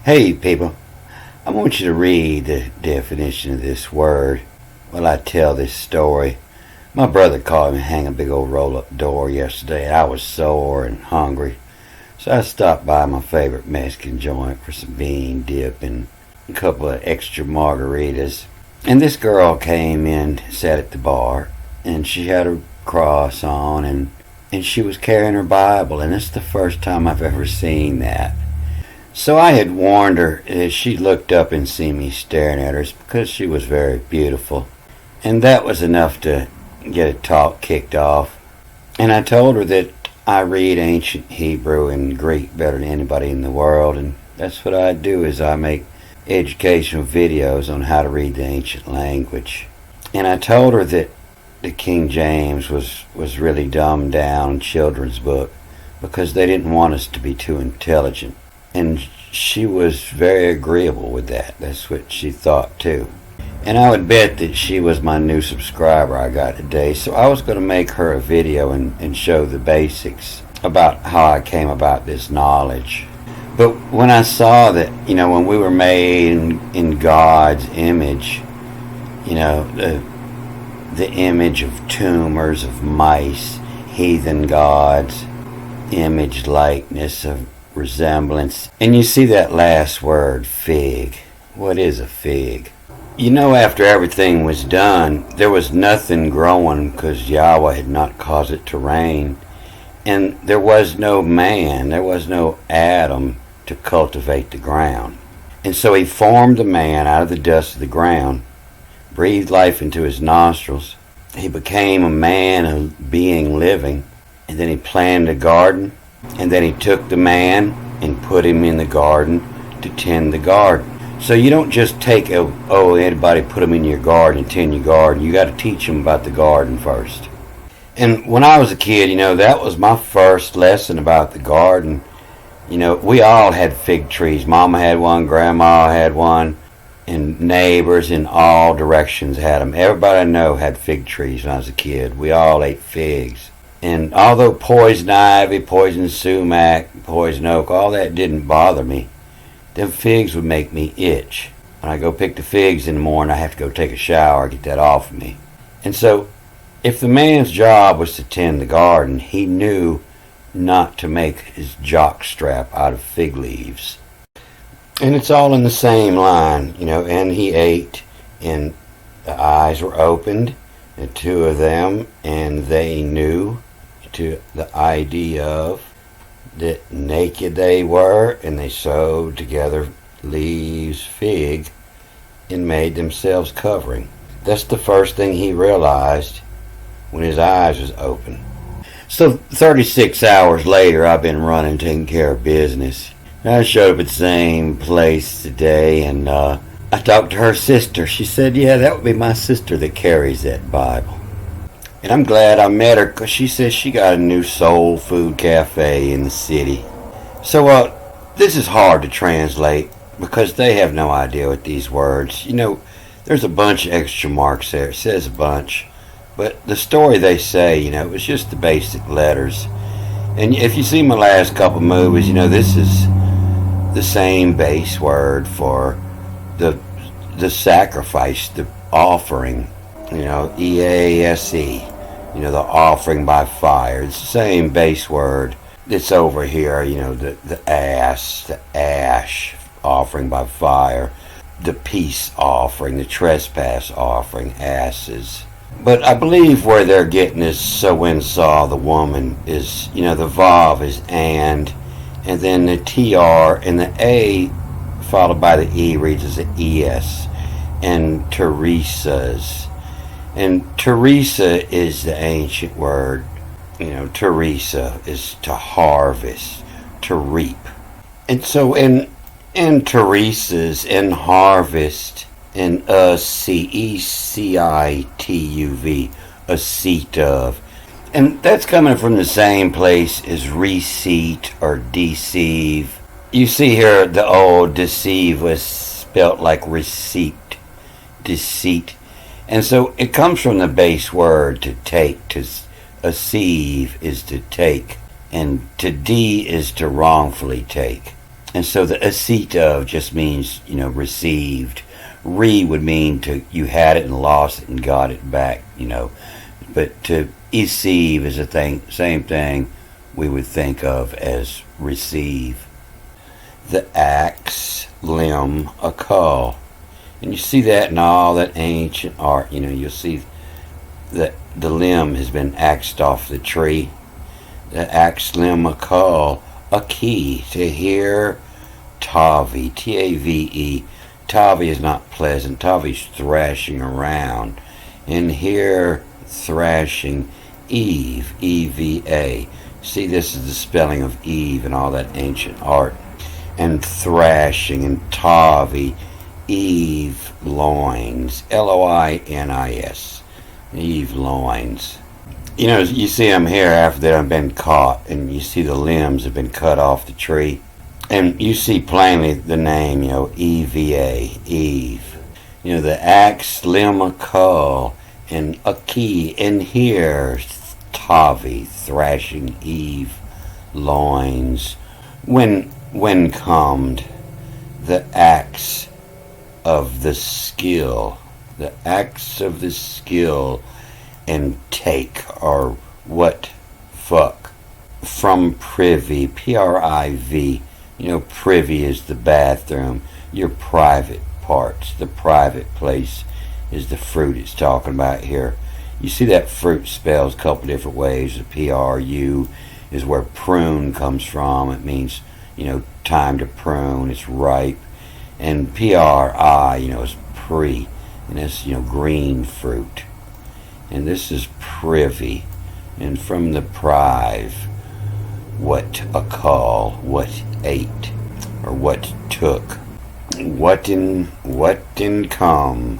Hey, people, I want you to read the definition of this word while I tell this story. My brother called me hang a big old roll-up door yesterday, and I was sore and hungry. So I stopped by my favorite Mexican joint for some bean dip and a couple of extra margaritas. And this girl came in, sat at the bar, and she had her cross on, and she was carrying her Bible, and it's the first time I've ever seen that. So I had warned her as she looked up and seen me staring at her because she was very beautiful. And that was enough to get a talk kicked off. And I told her that I read ancient Hebrew and Greek better than anybody in the world. And that's what I do, is I make educational videos on how to read the ancient language. And I told her that the King James was really dumbed down children's book because they didn't want us to be too intelligent. And she was very agreeable with that. That's what she thought too. And I would bet that she was my new subscriber I got today. So I was going to make her a video and show the basics about how I came about this knowledge. But when I saw that, when we were made in God's image, the image of tumors, of mice, heathen gods, image likeness of resemblance. And you see that last word, fig. What is a fig? After everything was done, there was nothing growing because Yahweh had not caused it to rain. And there was no man, there was no Adam to cultivate the ground. And so he formed a man out of the dust of the ground, breathed life into his nostrils. He became a man, a being living. And then he planted a garden. And then he took the man and put him in the garden to tend the garden. So you don't just take, anybody put them in your garden and tend your garden. You got to teach them about the garden first. And when I was a kid, that was my first lesson about the garden. We all had fig trees. Mama had one, Grandma had one, and neighbors in all directions had them. Everybody I know had fig trees when I was a kid. We all ate figs. And although poison ivy, poison sumac, poison oak, all that didn't bother me, them figs would make me itch. When I go pick the figs in the morning, I have to go take a shower, get that off of me. And so, if the man's job was to tend the garden, he knew not to make his jock strap out of fig leaves. And it's all in the same line, and he ate, and the eyes were opened, the two of them, and they knew to the idea of that naked they were, and they sewed together leaves, fig, and made themselves covering. That's the first thing he realized when his eyes was open. So 36 hours later, I've been running, taking care of business. I showed up at the same place today, and I talked to her sister. She said, yeah, that would be my sister that carries that Bible. And I'm glad I met her because she says she got a new soul food cafe in the city. So this is hard to translate because they have no idea what these words. There's a bunch of extra marks there. It says a bunch. But the story they say, it was just the basic letters. And if you see my last couple movies, this is the same base word for the sacrifice, the offering. EASE, the offering by fire. It's the same base word that's over here, the ash, offering by fire, the peace offering, the trespass offering, asses. But I believe where they're getting this, so when saw the woman, is, the vav is and then the TR and the A followed by the E reads as an ES, and Teresa's. And Teresa is the ancient word. Teresa is to harvest, to reap. And so in Teresa's, in harvest, in CECITUV, a seat of. And that's coming from the same place as receipt or deceive. You see here the old deceive was spelt like receipt, deceit. And so it comes from the base word to take. To acceive is to take, and to is to wrongfully take. And so the acete of just means, received. Would mean to you had it and lost it and got it back, But to receive is same thing we would think of as receive. The axe, limb, a cull. And you see that in all that ancient art. You'll see that the limb has been axed off the tree. The axe, limb, a cull, a key to hear. Tavi, Tave. Tavi is not pleasant. Tavi's thrashing around. And here, thrashing, Eve, Eva. See, this is the spelling of Eve and all that ancient art. And thrashing, and Tavi, Eve, loins, Loins. Eve, loins. You see them here after they've been caught, and you see the limbs have been cut off the tree. And you see plainly the name, Eva, Eve. The axe, limb, a cull, and a key. And here, Tavi, thrashing, Eve, loins. When comed, the axe of the skill. The axe of the skill, and take, or what, fuck. From privy, Priv. Privy is the bathroom, your private parts. The private place is the fruit it's talking about here. You see that fruit spells a couple different ways. The PRU is where prune comes from. It means, time to prune, it's ripe. And PRI, is pre, and it's, green fruit. And this is privy, and from the prive, what a call, what ate, or what took, what in come.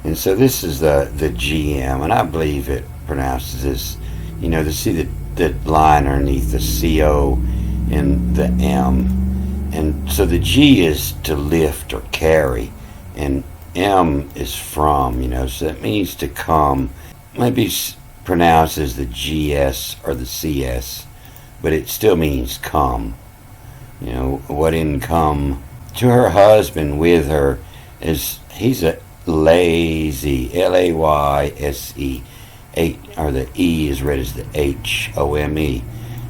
And so this is the GM, and I believe it pronounces this, to see the line underneath the CO and the M. And so the G is to lift or carry, and M is from, so it means to come. Maybe pronounced as the GS or the CS, but it still means come. What in come to her husband with her is he's a lazy, Layse, or the E is read as the HOME.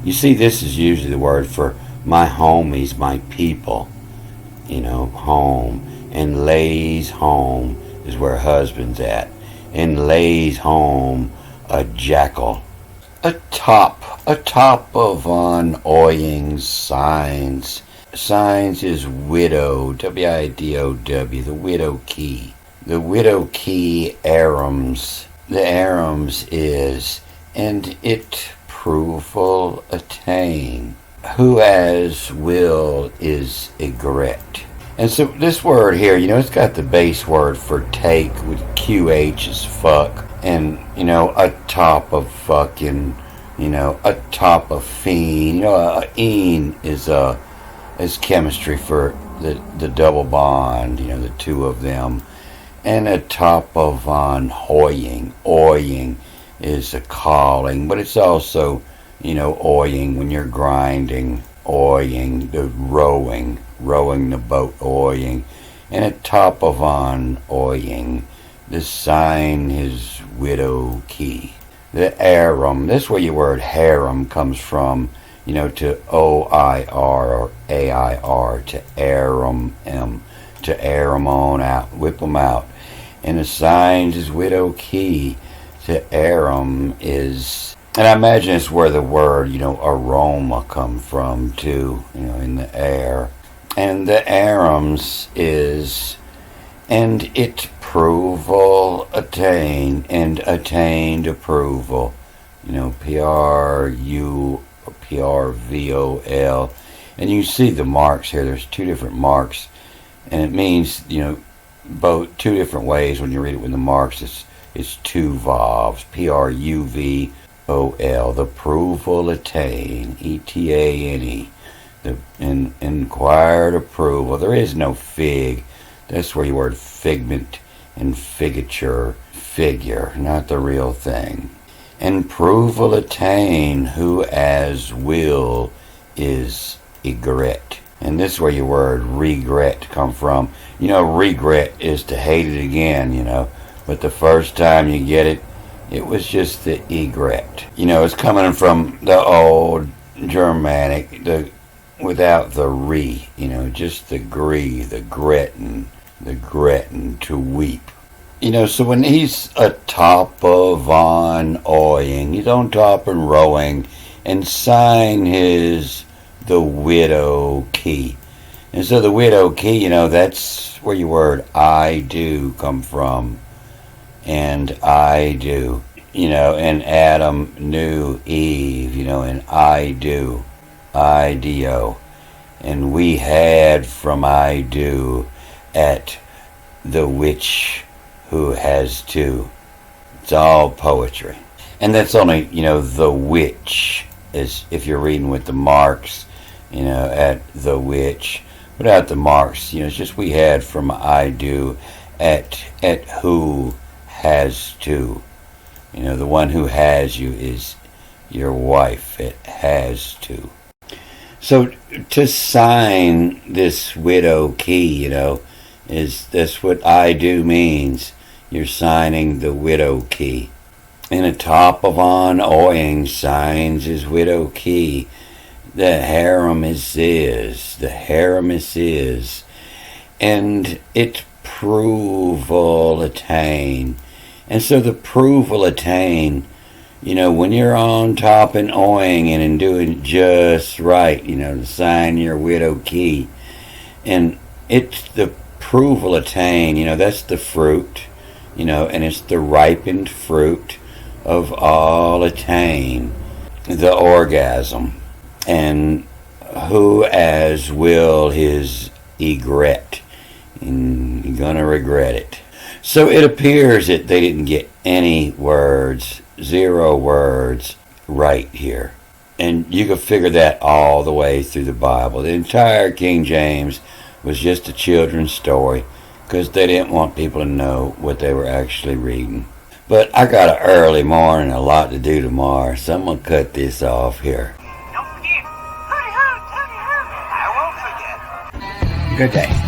You see, this is usually the word for my homies, my people, home. And lays home is where husband's at. And lays home a jackal. A top of on oyings, signs. Signs is widow, WIDOW, the widow key. The widow key arums. The arums is, and it prooful attain. Who as will is egret. And so this word here, it's got the base word for take with QH is fuck. And, a top of fucking, a top of fiend. Een is chemistry for the double bond, the two of them. And a top of on hoying. Oying is a calling, but it's also, oying when you're grinding. Oying, the rowing the boat, oying. And a top of on oying. The sign his widow key. The arum, that's where your word harem comes from, to OIR or AIR, to arum M, to arum on out, whip them out. And the sign his widow key, to arum is, and I imagine it's where the word, aroma come from too, in the air. And the arums is, and it approval attain, and attained approval. PRU or PRVOL. And you see the marks here. There's two different marks. And it means, both two different ways when you read it with the marks. It's two vowels. PRUVOL. The approval attain. ETANE. The inquired approval. There is no fig. That's where your word figment and figature, figure, not the real thing. And approval attain, who as will is egret. And this is where your word regret come from. Regret is to hate it again. But the first time you get it, it was just the egret. It's coming from the old Germanic, without the re, just the gree, the gretin, to weep. So when he's atop of on oing, he's on top and rowing, and sign the widow key. And so the widow key, that's where your word I do come from. And I do. And Adam knew Eve, and I do. I-D-O. And we had from I do at the witch who has two. It's all poetry. And that's only, the witch, is if you're reading with the marks, at the witch. Without the marks, it's just we had from I do at who has to. The one who has you is your wife. It has to. So to sign this widow key, that's what I do means. You're signing the widow key. And atop of on oing signs his widow key. The harem is his. The harem is his. And its proof will attain. And so the proof will attain, when you're on top and oing and doing just right, to sign your widow key. And it's the proof will attain, that's the fruit, and it's the ripened fruit of all attain, the orgasm. And who as will his egret, and you're gonna regret it. So it appears that they didn't get any words, 0 words, right here. And you can figure that all the way through the Bible. The entire King James was just a children's story because they didn't want people to know what they were actually reading. But I got an early morning, a lot to do tomorrow, so I'm going to cut this off here. Don't forget, hooty hoot, I won't forget. Good day.